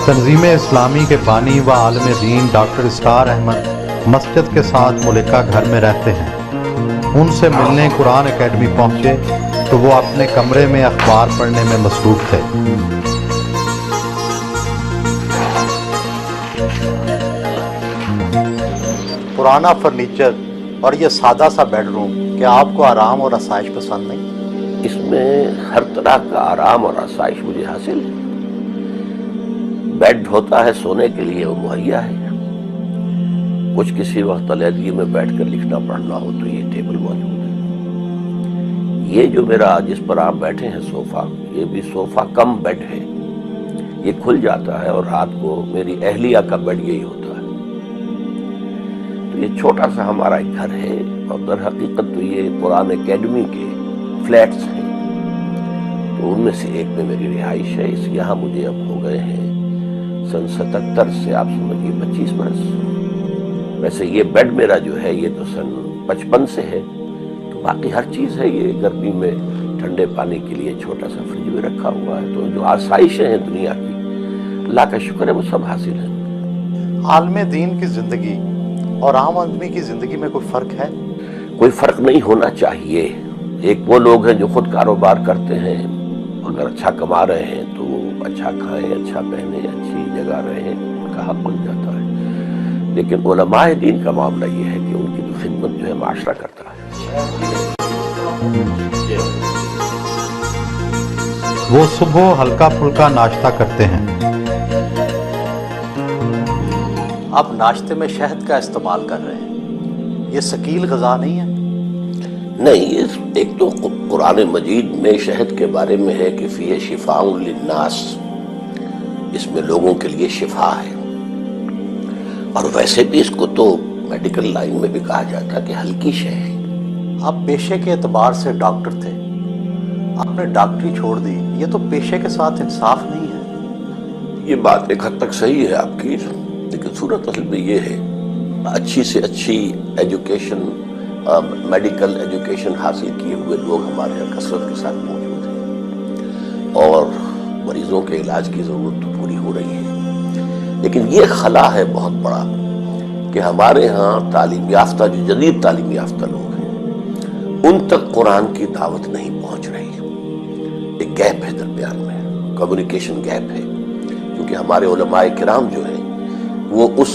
تنظیم اسلامی کے بانی و عالم دین ڈاکٹر اسرار احمد مسجد کے ساتھ ملکہ گھر میں رہتے ہیں۔ ان سے ملنے قرآن اکیڈمی پہنچے تو وہ اپنے کمرے میں اخبار پڑھنے میں مصروف تھے۔ پرانا فرنیچر اور یہ سادہ سا بیڈ روم، کیا آپ کو آرام اور آسائش پسند نہیں؟ اس میں ہر طرح کا آرام اور آسائش مجھے حاصل ہے۔ بیڈ ہوتا ہے سونے کے لیے، وہ مہیا ہے۔ کچھ کسی وقت علیحدگی میں بیٹھ کر لکھنا پڑھنا ہو تو یہ ٹیبل موجود ہے۔ یہ جو میرا جس پر آپ بیٹھے ہیں صوفہ، یہ بھی صوفہ کم بیڈ ہے۔ یہ کھل جاتا ہے اور رات کو میری اہلیہ کا بیڈ یہی ہوتا ہے۔ تو یہ چھوٹا سا ہمارا ایک گھر ہے، اور در حقیقت تو یہ قرآن اکیڈمی کے فلیٹس ہیں، تو ان میں سے ایک میں میری رہائش ہے۔ اس یہاں مجھے اب ہو گئے ہیں سن 77 سے آپ سمجھیے 25 برس۔ ویسے یہ بیڈ میرا جو ہے یہ تو سن 55 سے ہے، تو باقی ہر چیز ہے۔ یہ گرمی میں ٹھنڈے پانی کے لیے چھوٹا سا فریج میں رکھا ہوا ہے۔ تو جو آسائشیں ہیں دنیا کی، اللہ کا شکر ہے وہ سب حاصل ہیں۔ عالم دین کی زندگی اور عام آدمی کی زندگی میں کوئی فرق ہے؟ کوئی فرق نہیں ہونا چاہیے۔ ایک وہ لوگ ہیں جو خود کاروبار کرتے ہیں، اگر اچھا کما رہے ہیں تو وہ اچھا کھائیں، اچھا پہنیں، اچھی جگہ رہیں، ان کا حق بن جاتا ہے۔ لیکن علماء دین کا معاملہ یہ ہے کہ ان کی تو خدمت جو ہے معاشرہ کرتا ہے۔ وہ صبح ہلکا پھلکا ناشتہ کرتے ہیں۔ اب ناشتے میں شہد کا استعمال کر رہے ہیں، یہ ثقیل غذا نہیں ہے؟ نہیں، ایک تو قرآن مجید میں شہد کے بارے میں ہے کہ فیہ شفاء للناس، اس میں لوگوں کے لیے شفا ہے۔ اور ویسے بھی اس کو تو میڈیکل لائن میں بھی کہا جاتا ہے کہ ہلکی شے ہے۔ آپ پیشے کے اعتبار سے ڈاکٹر تھے، آپ نے ڈاکٹری چھوڑ دی، یہ تو پیشے کے ساتھ انصاف نہیں ہے۔ یہ بات ایک حد تک صحیح ہے آپ کی، لیکن صورت اصل میں یہ ہے، اچھی سے اچھی ایجوکیشن، میڈیکل ایجوکیشن حاصل کیے ہوئے لوگ ہمارے یہاں کثرت کے ساتھ موجود ہیں، اور مریضوں کے علاج کی ضرورت تو پوری ہو رہی ہے۔ لیکن یہ خلا ہے بہت بڑا کہ ہمارے ہاں تعلیم یافتہ، جو جدید تعلیم یافتہ لوگ ہیں، ان تک قرآن کی دعوت نہیں پہنچ رہی۔ ایک گیپ ہے درمیان میں، کمیونیکیشن گیپ ہے، کیونکہ ہمارے علماء کرام جو ہیں وہ اس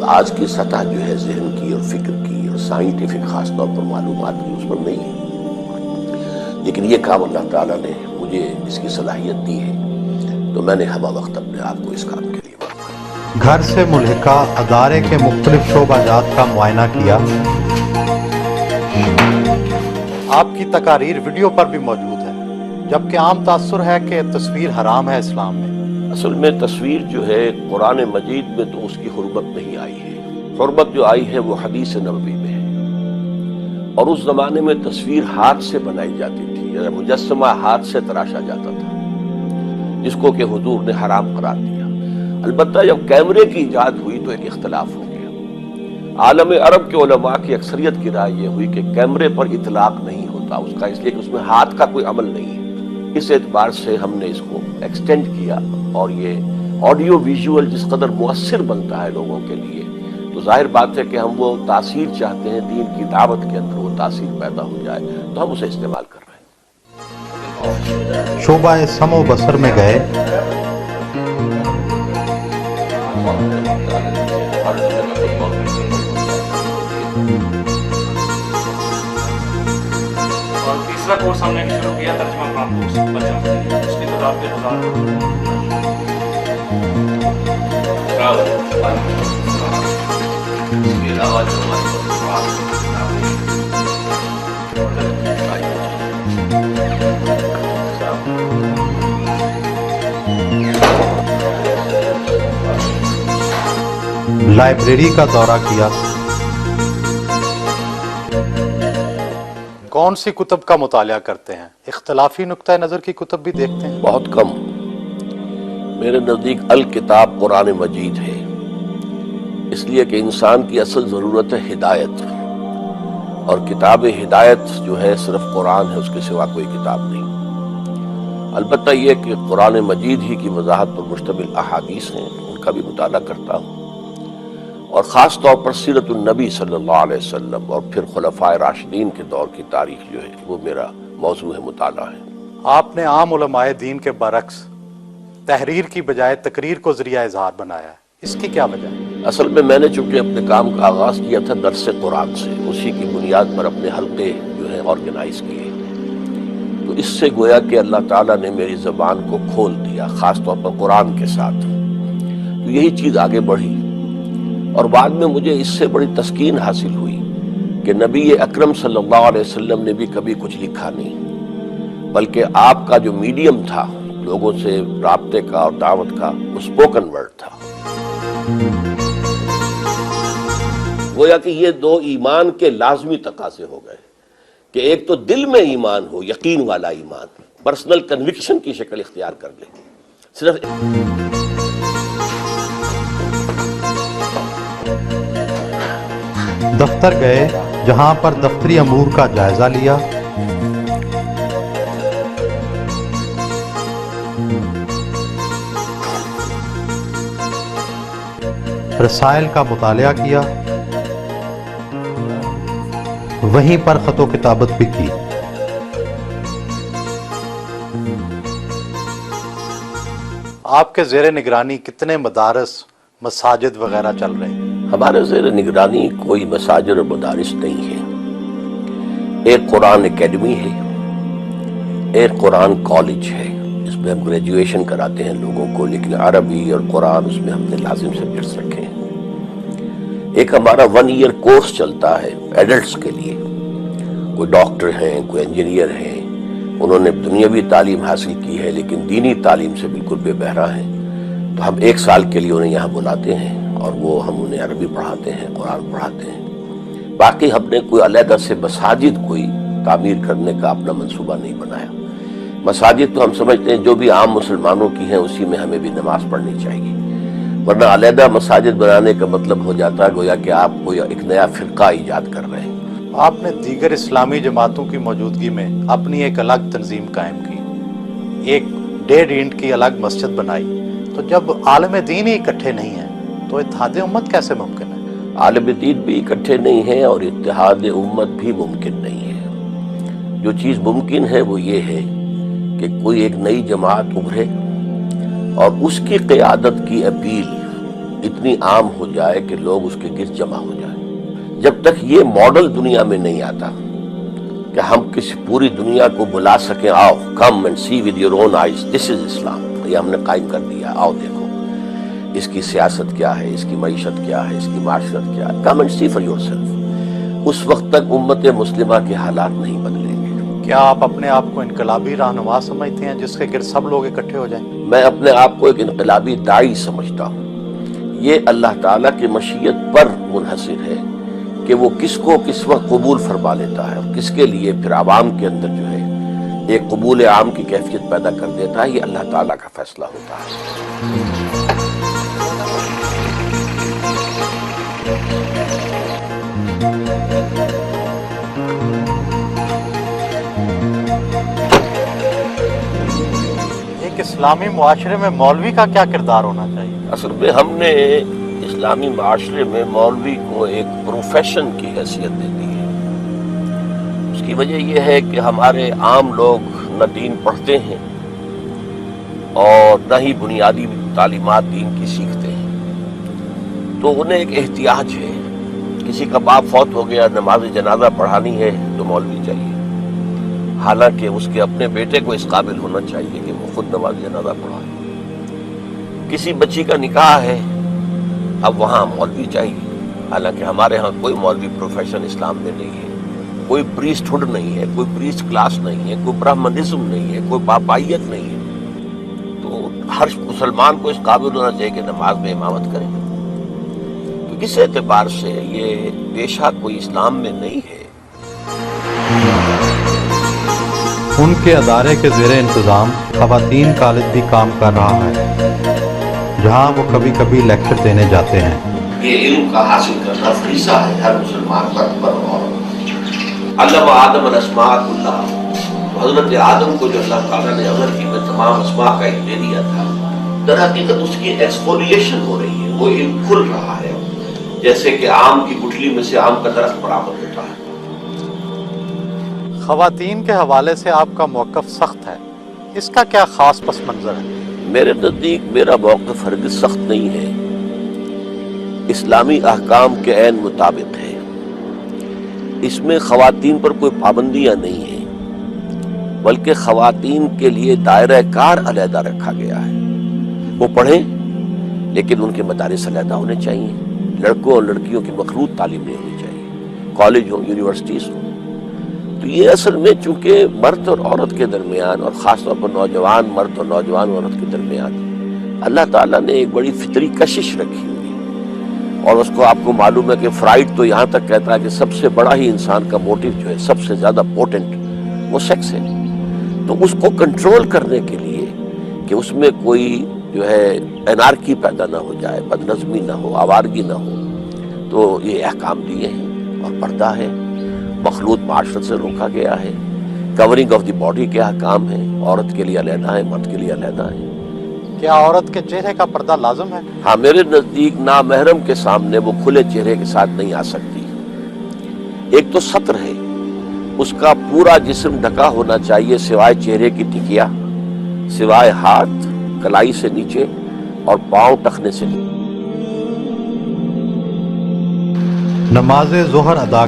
آج کی سطح جو ہے ذہن کی اور فکر کی اور سائنٹیفک خاص طور پر معلومات کی، اس پر نہیں ہے۔ لیکن یہ کام اللہ تعالیٰ نے مجھے اس کی صلاحیت دی ہے، تو میں نے ہمہ وقت اپنے آپ کو اس کام کے لیے وقف۔ گھر سے ملحقہ ادارے کے مختلف شعبہ جات کا معائنہ کیا۔ آپ کی تقاریر ویڈیو پر بھی موجود ہے، جبکہ عام تاثر ہے کہ تصویر حرام ہے اسلام میں۔ اصل میں تصویر جو ہے قرآن مجید میں تو اس کی حرمت نہیں آئی ہے۔ حرمت جو آئی ہے وہ حدیث نبوی میں ہے، اور اس زمانے میں تصویر ہاتھ سے بنائی جاتی تھی، یا مجسمہ ہاتھ سے تراشا جاتا تھا، جس کو کہ حضور نے حرام قرار دیا۔ البتہ جب کیمرے کی ایجاد ہوئی تو ایک اختلاف ہو گیا۔ عالم عرب کے علماء کی اکثریت کی رائے یہ ہوئی کہ کیمرے پر اطلاق نہیں ہوتا اس کا، اس لیے کہ اس میں ہاتھ کا کوئی عمل نہیں ہے۔ اس اعتبار سے ہم نے اس کو ایکسٹینڈ کیا، اور یہ آڈیو ویژول جس قدر مؤثر بنتا ہے لوگوں کے لیے، تو ظاہر بات ہے کہ ہم وہ تاثیر چاہتے ہیں، دین کی دعوت کے اندر وہ تاثیر پیدا ہو جائے، تو ہم اسے استعمال کر رہے ہیں۔ شعبہ سمع و بصر میں گئے، اور تیسرا کورس ہم نے شروع کیا ترجمہ قرآن کورس بچوں کے لیے، اس کی تعداد کے 1000 لائبریری کا دورہ کیا۔ کون سی کتب کا مطالعہ کرتے ہیں؟ اختلافی نقطہ نظر کی کتب بھی دیکھتے ہیں؟ بہت کم۔ میرے نزدیک الکتاب قرآن مجید ہے، اس لیے کہ انسان کی اصل ضرورت ہے ہدایت، اور کتاب ہدایت جو ہے صرف قرآن ہے، اس کے سوا کوئی کتاب نہیں۔ البتہ یہ کہ قرآن مجید ہی کی وضاحت پر مشتمل احادیث ہیں، ان کا بھی مطالعہ کرتا ہوں، اور خاص طور پر سیرت النبی صلی اللہ علیہ وسلم اور پھر خلفائے راشدین کے دور کی تاریخ جو ہے وہ میرا موضوع مطالعہ ہے۔ آپ نے عام علماء دین کے برعکس تحریر کی بجائے تقریر کو ذریعہ اظہار بنایا ہے، اس کی کیا وجہ ہے؟ اصل میں نے چونکہ اپنے کام کا آغاز کیا تھا درس قرآن سے، اسی کی بنیاد پر اپنے حلقے جو ہیں آرگنائز کیے، تو اس سے گویا کہ اللہ تعالیٰ نے میری زبان کو کھول دیا، خاص طور پر قرآن کے ساتھ، تو یہی چیز آگے بڑھی، اور بعد میں مجھے اس سے بڑی تسکین حاصل ہوئی کہ نبی اکرم صلی اللہ علیہ وسلم نے بھی کبھی کچھ لکھا نہیں، بلکہ آپ کا جو میڈیم تھا لوگوں سے رابطے کا اور دعوت کا، وہ اسپوکن ورڈ تھا۔ گویا کہ یہ دو ایمان کے لازمی تقاضے ہو گئے کہ ایک تو دل میں ایمان ہو، یقین والا ایمان، پرسنل کنوکشن کی شکل اختیار کر لے، صرف دفتر گئے جہاں پر دفتری امور کا جائزہ لیا، رسائل کا مطالعہ کیا، وہیں پر خط و کتابت بھی کی۔ آپ کے زیر نگرانی کتنے مدارس، مساجد وغیرہ چل رہے ہیں؟ ہمارے زیر نگرانی کوئی مساجد اور مدارس نہیں ہے، ایک قرآن اکیڈمی ہے، ایک قرآن کالج ہے، اس میں ہم گریجویشن کراتے ہیں لوگوں کو، لیکن عربی اور قرآن اس میں ہم نے لازم سبجیکٹس رکھے ہیں۔ ایک ہمارا 1 ایئر کورس چلتا ہے ایڈلٹس کے لیے، کوئی ڈاکٹر ہیں، کوئی انجینئر ہیں، انہوں نے دنیاوی تعلیم حاصل کی ہے لیکن دینی تعلیم سے بالکل بے بہرا ہیں، تو ہم 1 سال کے لیے انہیں یہاں بلاتے ہیں اور وہ ہم انہیں عربی پڑھاتے ہیں، قرآن پڑھاتے ہیں۔ باقی ہم نے کوئی علیحدہ سے مساجد کوئی تعمیر کرنے کا اپنا منصوبہ نہیں بنایا۔ مساجد تو ہم سمجھتے ہیں جو بھی عام مسلمانوں کی ہیں اسی میں ہمیں بھی نماز پڑھنی چاہیے، ورنہ علیحدہ مساجد بنانے کا مطلب ہو جاتا ہے گویا کہ آپ کوئی ایک نیا فرقہ ایجاد کر رہے ہیں۔ آپ نے دیگر اسلامی جماعتوں کی موجودگی میں اپنی ایک الگ تنظیم قائم کی، ایک 1.5 اینٹ کی الگ مسجد بنائی، تو جب عالم دین ہی اکٹھے نہیں ہیں تو اتحاد امت کیسے ممکن ہے؟ عالم دین بھی اکٹھے نہیں ہیں اور اتحاد امت بھی ممکن نہیں ہے۔ جو چیز ممکن ہے وہ یہ ہے کہ کوئی ایک نئی جماعت ابھرے اور اس کی قیادت کی اپیل اتنی عام ہو جائے کہ لوگ اس کے گرد جمع ہو جائیں۔ جب تک یہ ماڈل دنیا میں نہیں آتا کہ ہم کسی پوری دنیا کو بلا سکیں، آؤ come and see with your own eyes, this is Islam, یہ ہم نے قائم کر دیا، آؤ دیکھو اس کی سیاست کیا ہے، اس کی معیشت کیا ہے، اس کی معاشرت کیا ہے، come and see for yourself, اس وقت تک امت مسلمہ کے حالات نہیں بدلیں گے۔ کیا آپ اپنے آپ کو انقلابی رہنما سمجھتے ہیں جس کے گرد سب لوگ اکٹھے ہو جائیں؟ میں اپنے آپ کو ایک انقلابی داعی سمجھتا ہوں۔ یہ اللہ تعالیٰ کی مشیت پر منحصر ہے کہ وہ کس کو کس وقت قبول فرما لیتا ہے اور کس کے لیے پھر عوام کے اندر جو ہے ایک قبول عام کی کیفیت پیدا کر دیتا ہے، یہ اللہ تعالیٰ کا فیصلہ ہوتا ہے۔ ایک اسلامی معاشرے میں مولوی کا کیا کردار ہونا چاہیے؟ اصل میں ہم نے اسلامی معاشرے میں مولوی کو ایک پروفیشن کی حیثیت دے دی ہے۔ اس کی وجہ یہ ہے کہ ہمارے عام لوگ نہ دین پڑھتے ہیں اور نہ ہی بنیادی تعلیمات دین کی سیکھتے ہیں، تو انہیں ایک احتیاج ہے، کسی کا باپ فوت ہو گیا، نماز جنازہ پڑھانی ہے تو مولوی چاہیے، حالانکہ اس کے اپنے بیٹے کو اس قابل ہونا چاہیے کہ وہ خود نماز جنازہ پڑھائے۔ کسی بچی کا نکاح ہے، اب وہاں مولوی چاہیے، حالانکہ ہمارے ہاں کوئی مولوی پروفیشن اسلام میں نہیں ہے، کوئی پریسٹ ہوڈ نہیں ہے، کوئی پریسٹ کلاس نہیں ہے، کوئی برہمنزم نہیں ہے، کوئی پاپائیت نہیں ہے، تو ہر مسلمان کو اس قابل ہونا چاہیے کہ نماز میں امامت کرے۔ تو کس اعتبار سے یہ پیشہ کوئی اسلام میں نہیں ہے۔ ان کے ادارے کے زیر انتظام خواتین کالج بھی کام کر رہا ہے، جہاں وہ کبھی کبھی لیکچر دینے جاتے ہیں۔ یہ علم کا حاصل کرنا فریضہ ہے ہر مسلمان پر اور علم آدم الاسماء کلھا، تو حضرت آدم کو جو اللہ تعالیٰ نے عمل کی میں تمام اسماء کا ایک دے دیا تھا، در حقیقت اس کی ایکسفولیشن ہو رہی ہے، وہ علم کھل رہا ہے، جیسے کہ آم کی گٹھلی میں سے آم کا درخت برآمد ہوتا ہے۔ خواتین کے حوالے سے آپ کا موقف سخت ہے، اس کا کیا خاص پس منظر ہے؟ میرے نزدیک میرا موقف ہرگز سخت نہیں ہے، اسلامی احکام کے عین مطابق ہے۔ اس میں خواتین پر کوئی پابندیاں نہیں ہیں، بلکہ خواتین کے لیے دائرہ کار علیحدہ رکھا گیا ہے۔ وہ پڑھیں لیکن ان کے مدارس علیحدہ ہونے چاہیے، لڑکوں اور لڑکیوں کی مخلوط تعلیم نہیں ہونی چاہیے، کالج ہوں، یونیورسٹیز ہوں۔ تو یہ اصل میں چونکہ مرد اور عورت کے درمیان، اور خاص طور پر نوجوان مرد اور نوجوان عورت کے درمیان اللہ تعالیٰ نے ایک بڑی فطری کشش رکھی ہوئی ہے، اور اس کو آپ کو معلوم ہے کہ فرائڈ تو یہاں تک کہتا ہے کہ سب سے بڑا ہی انسان کا موٹیو جو ہے، سب سے زیادہ پوٹنٹ، وہ سیکس ہے۔ تو اس کو کنٹرول کرنے کے لیے کہ اس میں کوئی جو ہے انارکی پیدا نہ ہو جائے، بدنظمی نہ ہو، آوارگی نہ ہو، تو یہ احکام دیے ہیں۔ اور پردہ ہے، مخلوط معاشرت سے روکا گیا ہے، کورنگ آف دی باڈی کے احکام ہیں، عورت کے لیے علیحدہ ہے، مرد کے لیے علیحدہ ہے۔ کیا عورت کے چہرے کا پردہ لازم ہے؟ ہاں، میرے نزدیک نامحرم کے سامنے وہ کھلے چہرے کے ساتھ نہیں آ سکتی۔ ایک تو ستر ہے، اس کا پورا جسم ڈھکا ہونا چاہیے سوائے چہرے کی ٹکیا، سوائے ہاتھ کلائی سے نیچے اور پاؤں ٹخنے سے نیچے۔ نماز ظہر ادا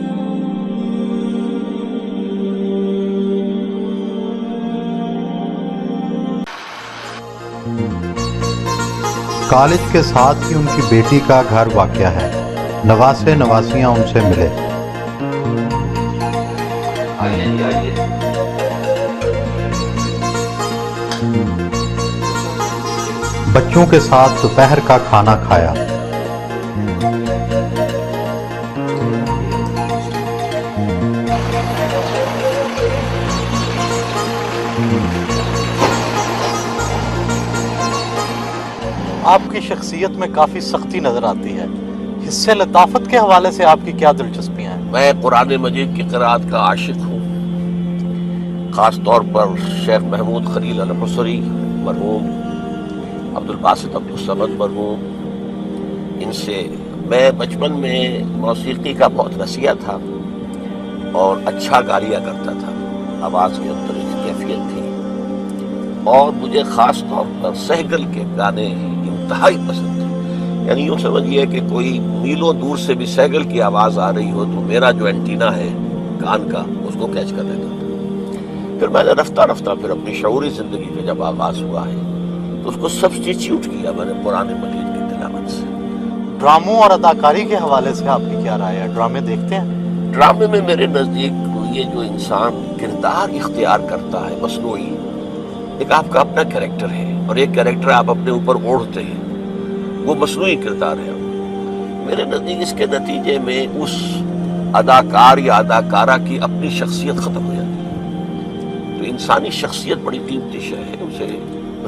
کالج کے ساتھ ہی ان کی بیٹی کا گھر واقع ہے، نواسے نواسیاں ان سے ملے۔ بچوں کے ساتھ دوپہر کا کھانا کھایا۔ آپ کی شخصیت میں کافی سختی نظر آتی ہے، حصے لطافت کے حوالے سے آپ کی کیا دلچسپیاں ہیں؟ میں قرآن مجید کی قرآت کا عاشق ہوں، خاص طور پر شیخ محمود خلیل الحصری مرحوم، عبد الباسط عبد الصمد مرحوم، ان سے میں بچپن میں موسیقی کا بہت رسیا تھا اور اچھا گا لیا کرتا تھا، آواز کے اندر ایک کیفیت تھی، اور مجھے خاص طور پر سہگل کے گانے انتہائی پسند تھے۔ یعنی یوں سمجھیے کہ کوئی میلوں دور سے بھی سہگل کی آواز آ رہی ہو تو میرا جو اینٹینا ہے کان کا اس کو کیچ کر لیتا تھا۔ پھر میں نے رفتہ رفتہ پھر اپنی شعوری زندگی کا جب آغاز ہوا ہے تو اس کو سبسٹیچیوٹ کیا میں نے قرآن مجید کی تلاوت سے۔ ڈراموں اور اداکاری کے حوالے سے آپ کی کیا رائے ہے؟ ڈرامے دیکھتے ہیں؟ ڈرامے میں میرے نزدیک یہ جو انسان کردار اختیار کرتا ہے مصنوعی، ایک آپ کا اپنا کریکٹر ہے اور ایک کریکٹر آپ اپنے اوپر اوڑھتے ہیں، وہ مصنوعی کردار ہے۔ میرے نزدیک اس کے نتیجے میں اس اداکار یا اداکارہ کی اپنی شخصیت ختم ہو جاتی ہے۔ تو انسانی شخصیت بڑی قیمتی شے ہے، اسے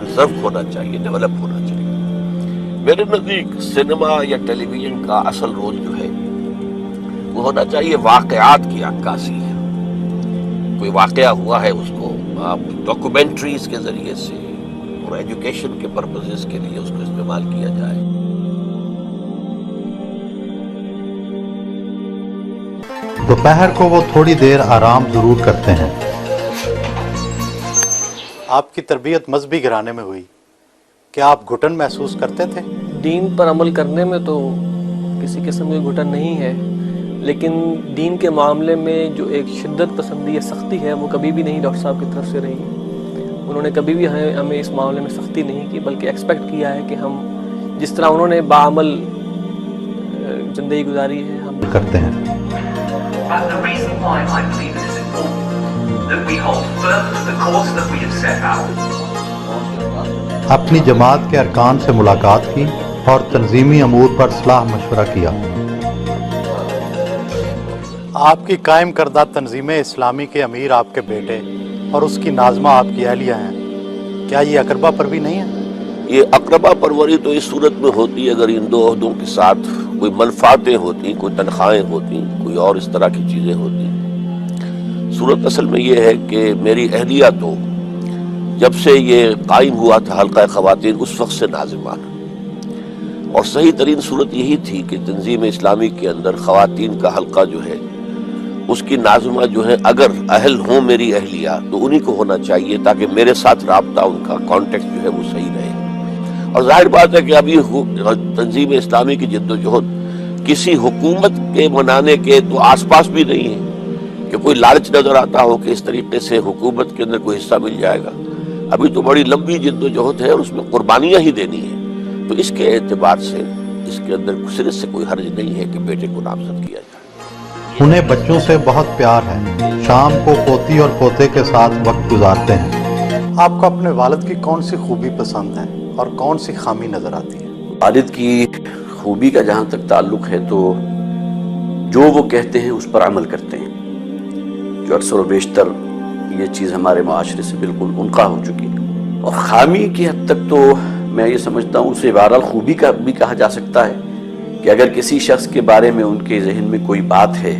ریزرو ہونا چاہیے، ڈیولپ ہونا چاہیے۔ میرے نزدیک سینما یا ٹیلی ویژن کا اصل رول جو ہے وہ ہونا چاہیے واقعات کی عکاسی۔ کوئی واقعہ ہوا ہے اس کو آپ ڈاکومنٹریز کے ذریعے سے اور ایجوکیشن کے پرپزز کے لیے اس کو استعمال کیا جائے۔ دوپہر کو وہ تھوڑی دیر آرام ضرور کرتے ہیں۔ آپ کی تربیت مذہبی گھرانے میں ہوئی، کیا آپ گھٹن محسوس کرتے تھے؟ دین پر عمل کرنے میں تو کسی قسم کی گھٹن نہیں ہے، لیکن دین کے معاملے میں جو ایک شدت پسندی یا سختی ہے وہ کبھی بھی نہیں ڈاکٹر صاحب کی طرف سے رہی۔ انہوں نے کبھی بھی ہمیں اس معاملے میں سختی نہیں کی، بلکہ ایکسپیکٹ کیا ہے کہ ہم جس طرح انہوں نے باعمل زندگی گزاری ہے ہم کرتے ہیں۔ And the reason why I believe it is important that we hold firm to the course that we have set out. اپنی جماعت کے ارکان سے ملاقات کی اور تنظیمی امور پر صلاح مشورہ کیا۔ آپ کی قائم کردہ تنظیم اسلامی کے امیر آپ کے بیٹے اور اس کی ناظمہ آپ کی اہلیہ ہیں، کیا یہ اقربا پر بھی نہیں ہے؟ یہ اقربا پروری تو اس صورت میں ہوتی ہے اگر ان دو عہدوں کے ساتھ کوئی منفعتیں ہوتی، کوئی تنخواہیں ہوتی، کوئی اور اس طرح کی چیزیں ہوتی۔ صورت اصل میں یہ ہے کہ میری اہلیہ تو جب سے یہ قائم ہوا تھا حلقہ خواتین اس وقت سے ناظمان، اور صحیح ترین صورت یہی تھی کہ تنظیم اسلامی کے اندر خواتین کا حلقہ جو ہے اس کی ناظمہ جو ہے اگر اہل ہوں میری اہلیہ تو انہی کو ہونا چاہیے، تاکہ میرے ساتھ رابطہ ان کا کانٹیکٹ جو ہے وہ صحیح رہے۔ اور ظاہر بات ہے کہ ابھی تنظیم اسلامی کی جد و جہد کسی حکومت کے منانے کے تو آس پاس بھی نہیں ہے کہ کوئی لالچ نظر آتا ہو کہ اس طریقے سے حکومت کے اندر کوئی حصہ مل جائے گا۔ ابھی تو بڑی لمبی جد و جہد ہے اور اس میں قربانیاں ہی دینی ہیں، تو اس کے اعتبار سے اس کے اندر صرف سے کوئی حرج نہیں ہے کہ بیٹے کو نامزد کیا جائے۔ انہیں بچوں سے بہت پیار ہے، شام کو پوتی اور پوتے کے ساتھ وقت گزارتے ہیں۔ آپ کو اپنے والد کی کون سی خوبی پسند ہے اور کون سی خامی نظر آتی ہے؟ والد کی خوبی کا جہاں تک تعلق ہے تو جو وہ کہتے ہیں اس پر عمل کرتے ہیں، جو اکثر و بیشتر یہ چیز ہمارے معاشرے سے بالکل انقطاع ہو چکی ہے۔ اور خامی کی حد تک تو میں یہ سمجھتا ہوں اسے بہرحال خوبی کا بھی کہا جا سکتا ہے کہ اگر کسی شخص کے بارے میں ان کے ذہن میں کوئی بات ہے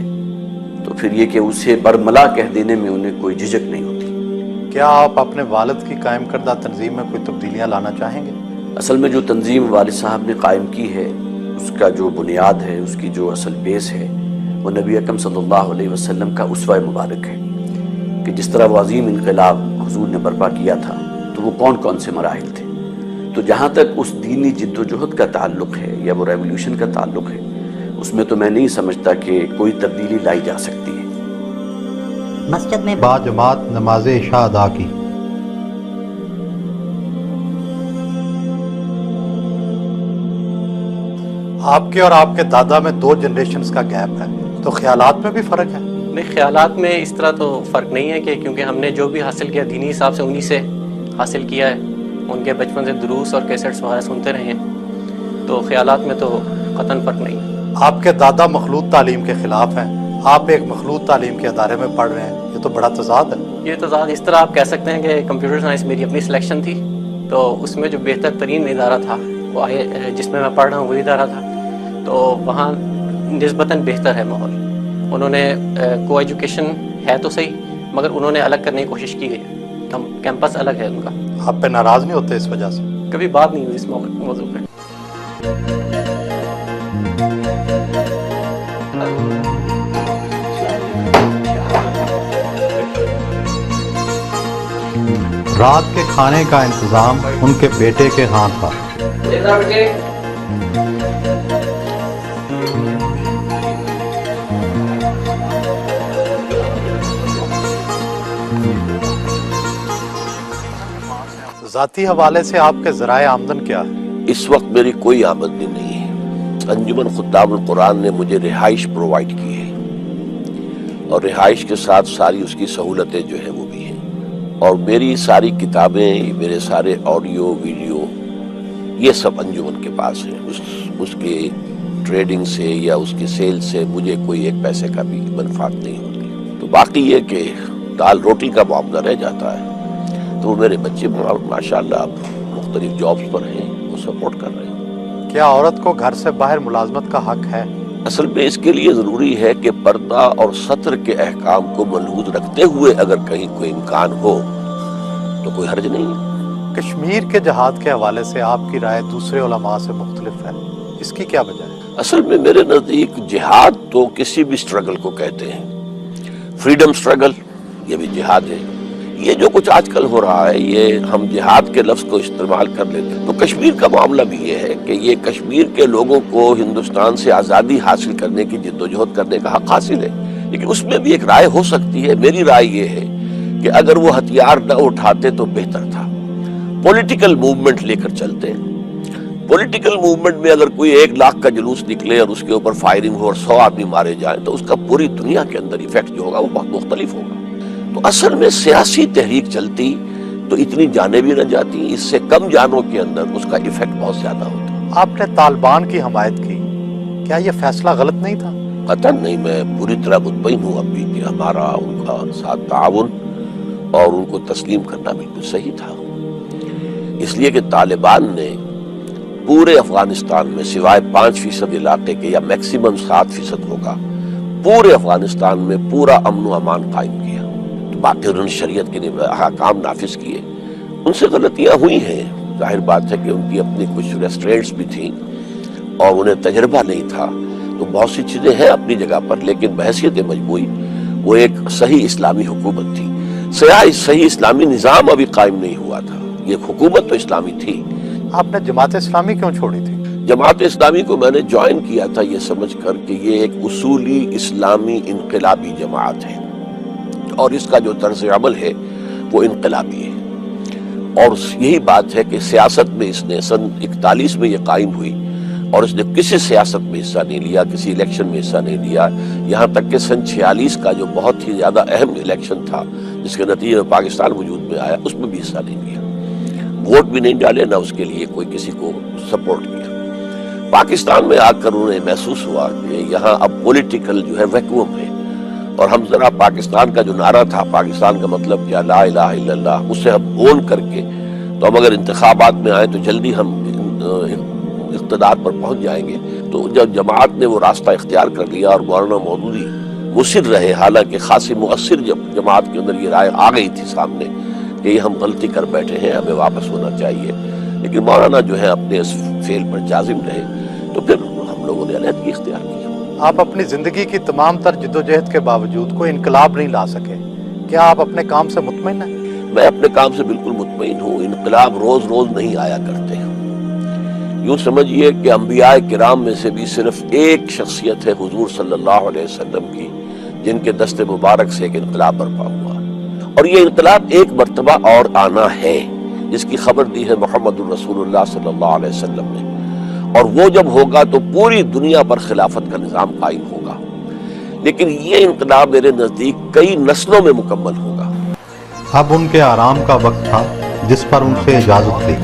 تو پھر یہ کہ اسے برملا کہہ دینے میں انہیں کوئی جھجک نہیں ہوتی۔ کیا آپ اپنے والد کی قائم کردہ تنظیم میں کوئی تبدیلیاں لانا چاہیں گے؟ اصل میں جو تنظیم والد صاحب نے قائم کی ہے اس کا جو بنیاد ہے، اس کی جو اصل بیس ہے، وہ نبی اکرم صلی اللہ علیہ وسلم کا اسوہ مبارک ہے کہ جس طرح وہ عظیم انقلاب حضور نے برپا کیا تھا تو وہ کون کون سے مراحل تھے۔ تو جہاں تک اس دینی جد و جہد کا تعلق ہے یا وہ ریولیوشن کا تعلق ہے، اس میں تو میں نہیں سمجھتا کہ کوئی تبدیلی لائی جا سکتی ہے۔ مسجد میں باجماعت نماز عشاء ادا کی۔ آپ کے اور آپ کے دادا میں 2 جنریشنز کا گیپ ہے، تو خیالات میں بھی فرق ہے؟ نہیں، خیالات میں اس طرح تو فرق نہیں ہے کہ کیونکہ ہم نے جو بھی حاصل کیا دینی حساب سے انہی سے حاصل کیا ہے، ان کے بچپن سے دروس اور کیسٹس وغیرہ سنتے رہے ہیں، تو خیالات میں تو قطعاً فرق نہیں ہے۔ آپ کے دادا مخلوط تعلیم کے خلاف ہیں، آپ ایک مخلوط تعلیم کے ادارے میں پڑھ رہے ہیں، یہ تو بڑا تضاد ہے۔ یہ تضاد اس طرح آپ کہہ سکتے ہیں کہ کمپیوٹر سائنس میری اپنی سلیکشن تھی، تو اس میں جو بہتر ترین ادارہ تھا وہ جس میں پڑھ رہا ہوں وہی ادارہ تھا، تو وہاں نسبتاً بہتر ہے ماحول۔ انہوں نے کو ایجوکیشن ہے تو صحیح، مگر انہوں نے الگ کرنے کی کوشش کی گئی، کیمپس الگ ہے ان کا۔ آپ پہ ناراض نہیں ہوتے اس وجہ سے؟ کبھی بات نہیں ہوئی اس موضوع پہ۔ رات کے کھانے کا انتظام ان کے بیٹے کے ہاتھ تھا۔ ذاتی حوالے سے آپ کے ذرائع آمدن کیا ہے؟ اس وقت میری کوئی آمدنی نہیں ہے۔ انجمن خدام القرآن نے مجھے رہائش پرووائڈ کی ہے، اور رہائش کے ساتھ ساری اس کی سہولتیں جو ہیں وہ بھی ہیں، اور میری ساری کتابیں، میرے سارے آڈیو ویڈیو یہ سب انجمن کے پاس ہیں۔ اس کے ٹریڈنگ سے یا اس کی سیل سے مجھے کوئی ایک پیسے کا بھی منفعت نہیں ہوتی۔ تو باقی یہ کہ دال روٹی کا معاملہ رہ جاتا ہے، تو میرے بچے ماشاءاللہ اب مختلف جابز پر ہیں، وہ سپورٹ کر رہے ہیں۔ کیا عورت کو گھر سے باہر ملازمت کا حق ہے؟ اصل میں اس کے لیے ضروری ہے کہ پردہ اور ستر کے احکام کو ملحوظ رکھتے ہوئے اگر کہیں کوئی امکان ہو تو کوئی حرج نہیں ہے۔ کشمیر کے جہاد کے حوالے سے آپ کی رائے دوسرے علماء سے مختلف ہے، اس کی کیا وجہ ہے؟ اصل میں میرے نزدیک جہاد تو کسی بھی سٹرگل کو کہتے ہیں، فریڈم سٹرگل یہ بھی جہاد ہے۔ یہ جو کچھ آج کل ہو رہا ہے یہ ہم جہاد کے لفظ کو استعمال کر لیتے ہیں، تو کشمیر کا معاملہ بھی یہ ہے کہ یہ کشمیر کے لوگوں کو ہندوستان سے آزادی حاصل کرنے کی جدوجہد کرنے کا حق حاصل ہے، لیکن اس میں بھی ایک رائے ہو سکتی ہے۔ میری رائے یہ ہے کہ اگر وہ ہتھیار نہ اٹھاتے تو بہتر تھا، پولیٹیکل موومنٹ لے کر چلتے ہیں۔ پولیٹیکل موومنٹ میں اگر کوئی 1 لاکھ کا جلوس نکلے اور اس کے اوپر فائرنگ ہو اور 100 آدمی مارے جائیں تو اس کا پوری دنیا کے اندر ایفیکٹ جو ہوگا وہ بہت مختلف ہوگا۔ تو اصل میں سیاسی تحریک چلتی تو اتنی جانیں بھی نہ جاتی، اس سے کم جانوں کے اندر اس کا ایفیکٹ بہت زیادہ ہوتا۔ آپ نے طالبان کی حمایت کی، کیا یہ فیصلہ غلط نہیں تھا؟ قطعاً نہیں، میں پوری طرح مطمئن ہوں اب بھی کہ ہمارا ان کا ساتھ تعاون اور ان کو تسلیم کرنا بالکل صحیح تھا، اس لیے کہ طالبان نے پورے افغانستان میں سوائے 5% علاقے کے یا میکسیمم 7% ہوگا، پورے افغانستان میں پورا امن و امان قائم کیا۔ باقی انہوں نے شریعت کے احکام نافذ کیے، ان سے غلطیاں ہوئی ہیں، ظاہر بات ہے کہ ان کی اپنی کچھ ریسٹورینٹس بھی تھیں اور انہیں تجربہ نہیں تھا، تو بہت سی چیزیں ہیں اپنی جگہ پر، لیکن بحیثیت مجموعی وہ ایک صحیح اسلامی حکومت تھی۔ صحیح اسلامی نظام ابھی قائم نہیں ہوا تھا، یہ حکومت تو اسلامی تھی۔ آپ نے جماعت اسلامی کیوں چھوڑی تھی؟ جماعت اسلامی کو میں نے جوائن کیا تھا یہ سمجھ کر کہ یہ ایک اصولی اسلامی انقلابی جماعت ہے اور اس کا جو طرز عمل ہے وہ انقلابی ہے، اور یہی بات ہے کہ سیاست میں اس نے سن 41 میں یہ قائم ہوئی اور اس نے کسی سیاست میں حصہ نہیں لیا، کسی الیکشن میں حصہ نہیں لیا، یہاں تک کہ سن 46 کا جو بہت ہی زیادہ اہم الیکشن تھا جس کے نتیجے میں پاکستان وجود میں آیا، اس میں بھی حصہ نہیں لیا، ووٹ بھی نہیں ڈالے، نہ اس کے لیے کوئی کسی کو سپورٹ کیا۔ پاکستان میں آ کر انہیں محسوس ہوا کہ یہاں اب پولیٹیکل جو ہے ویکوم ہے، اور ہم ذرا پاکستان کا جو نعرہ تھا، پاکستان کا مطلب کیا، لا الہ الا اللہ، اسے ہم اون کر کے تو ہم اگر انتخابات میں آئیں تو جلدی ہم اقتدار پر پہنچ جائیں گے۔ تو جب جماعت نے وہ راستہ اختیار کر لیا اور مولانا مودودی مصر رہے، حالانکہ خاصی مؤثر جب جماعت کے اندر یہ رائے آ گئی تھی سامنے کہ یہ ہم غلطی کر بیٹھے ہیں، ہمیں واپس ہونا چاہیے، لیکن مولانا جو ہے اپنے اس فعل پر جازم رہے، تو پھر ہم لوگوں نے علیحدگی اختیار کی۔ آپ اپنی زندگی کی تمام تر جدوجہد کے باوجود کوئی انقلاب نہیں لا سکے، کیا آپ اپنے کام سے مطمئن ہیں؟ میں اپنے کام سے بالکل مطمئن ہوں، انقلاب روز روز نہیں آیا کرتے ہیں، یوں سمجھیے کہ انبیاء کرام میں سے بھی صرف ایک شخصیت ہے حضور صلی اللہ علیہ وسلم کی جن کے دست مبارک سے ایک انقلاب برپا ہوا، اور یہ انقلاب ایک مرتبہ اور آنا ہے جس کی خبر دی ہے محمد الرسول اللہ صلی اللہ علیہ وسلم نے، اور وہ جب ہوگا تو پوری دنیا پر خلافت کا نظام قائم ہوگا، لیکن یہ انقلاب میرے نزدیک کئی نسلوں میں مکمل ہوگا۔ اب ان کے آرام کا وقت تھا جس پر ان سے اجازت لی۔